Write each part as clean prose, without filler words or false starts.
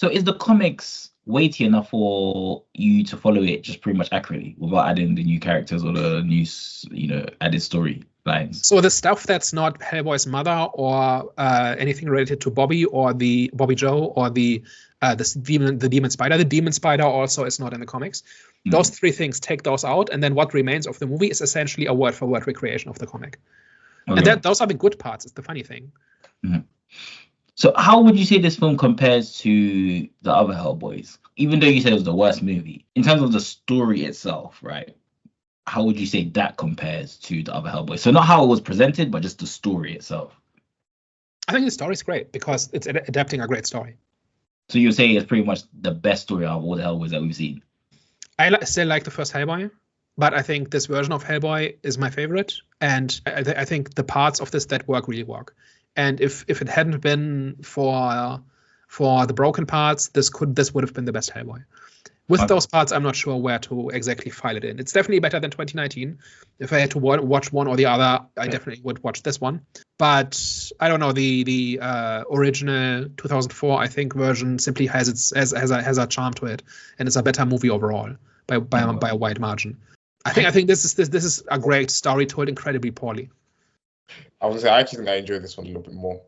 So is the comics weighty enough for you to follow it just pretty much accurately without adding the new characters or the new, added story lines? So the stuff that's not Hellboy's mother or anything related to Bobby or the Bobby Joe or the demon spider. The demon spider also is not in the comics. Those three things, take those out, and then what remains of the movie is essentially a word-for-word recreation of the comic. Okay. And those are the good parts. It's the funny thing. Mm-hmm. So how would you say this film compares to the other Hellboys? Even though you said it was the worst movie, in terms of the story itself, right? How would you say that compares to the other Hellboys? So not how it was presented, but just the story itself. I think the story is great because it's adapting a great story. So you say it's pretty much the best story out of all the Hellboys that we've seen? I still like the first Hellboy, but I think this version of Hellboy is my favorite. And I think the parts of this that work really work. And if it hadn't been for the broken parts, this would have been the best Hellboy. With those parts, I'm not sure where to exactly file it in. It's definitely better than 2019. If I had to watch one or the other, I definitely would watch this one. But I don't know, the original 2004, I think, version simply has a charm to it, and it's a better movie overall by a wide margin. I think this is a great story told incredibly poorly. I was gonna say I actually think I enjoyed this one a little bit more,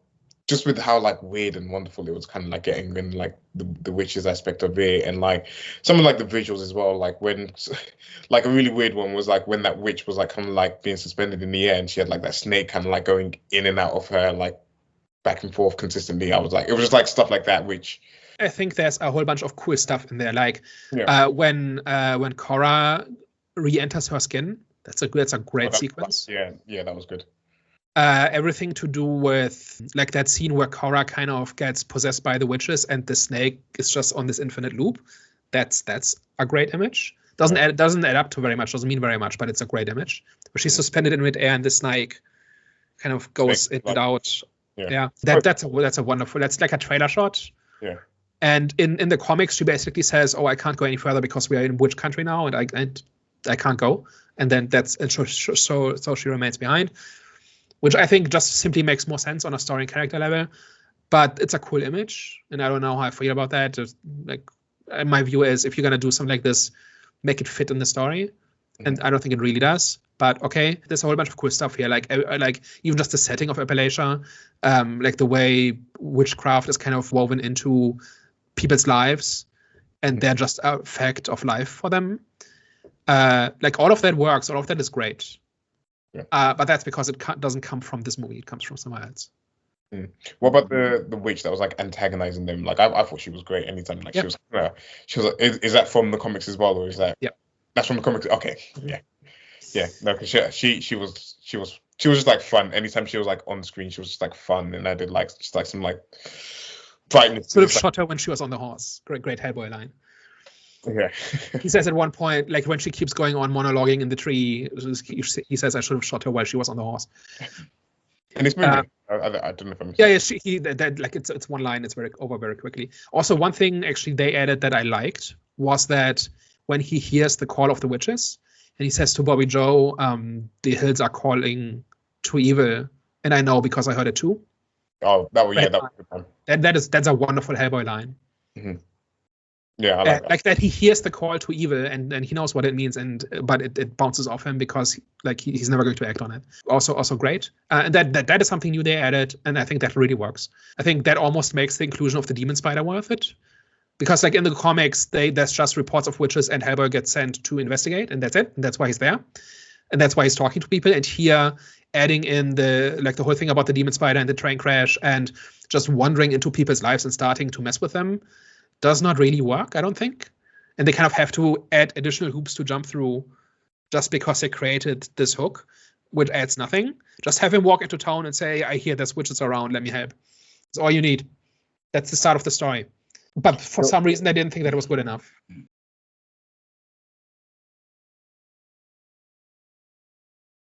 just with how like weird and wonderful it was, kind of like getting in like the witches aspect of it, and like some of like the visuals as well. Like when, like a really weird one was like when that witch was like kind of like being suspended in the air, and she had like that snake kind of like going in and out of her, like back and forth consistently. I was like, it was just like stuff like that, which I think there's a whole bunch of cool stuff in there. Like when Cora re-enters her skin, that's a great sequence. Yeah, that was good. Everything to do with like that scene where Cora kind of gets possessed by the witches and the snake is just on this infinite loop. That's a great image. Doesn't add up to very much, doesn't mean very much, but it's a great image. Where she's suspended in midair and the snake kind of goes in and out. Yeah. That's a wonderful, that's like a trailer shot. Yeah. And in the comics, she basically says, "Oh, I can't go any further because we are in witch country now, and I can't go." And then so she remains behind, which I think just simply makes more sense on a story and character level. But it's a cool image, and I don't know how I feel about that. Just like my view is, if you're gonna do something like this, make it fit in the story, and I don't think it really does. But okay, there's a whole bunch of cool stuff here, like even just the setting of Appalachia, like the way witchcraft is kind of woven into people's lives, and they're just a fact of life for them. Like all of that works, all of that is great. Yeah. But that's because it doesn't come from this movie; it comes from somewhere else. What about the witch that was like antagonizing them? Like I thought she was great. Anytime like she was. Is that from the comics as well, or is that? Yeah, that's from the comics. Okay, yeah. No, because she was just like fun. Anytime she was like on screen, she was just like fun, and I did like just like some like brightness. Sort of shot her when she was on the horse. Great Hellboy line. Yeah. He says at one point, like when she keeps going on monologuing in the tree, he says, "I should have shot her while she was on the horse." And it's movie. I don't know if I'm. Yeah. It's one line. It's very quickly. Also, one thing actually they added that I liked was that when he hears the call of the witches, and he says to Bobby Joe, "The hills are calling to evil," and I know because I heard it too. Oh, that was good one. That's a wonderful Hellboy line. Mm-hmm. Yeah, I like that. Like that he hears the call to evil and he knows what it means, but it bounces off him because he's never going to act on it. Also great. And that is something new they added, and I think that really works. I think that almost makes the inclusion of the demon spider worth it. Because like in the comics, there's just reports of witches and Hellboy gets sent to investigate, and that's it. And that's why he's there. And that's why he's talking to people. And here adding in the whole thing about the demon spider and the train crash and just wandering into people's lives and starting to mess with them does not really work, I don't think. And they kind of have to add additional hoops to jump through just because they created this hook, which adds nothing. Just have him walk into town and say, "I hear there's witches around, let me help." That's all you need. That's the start of the story. But for some reason, I didn't think that it was good enough.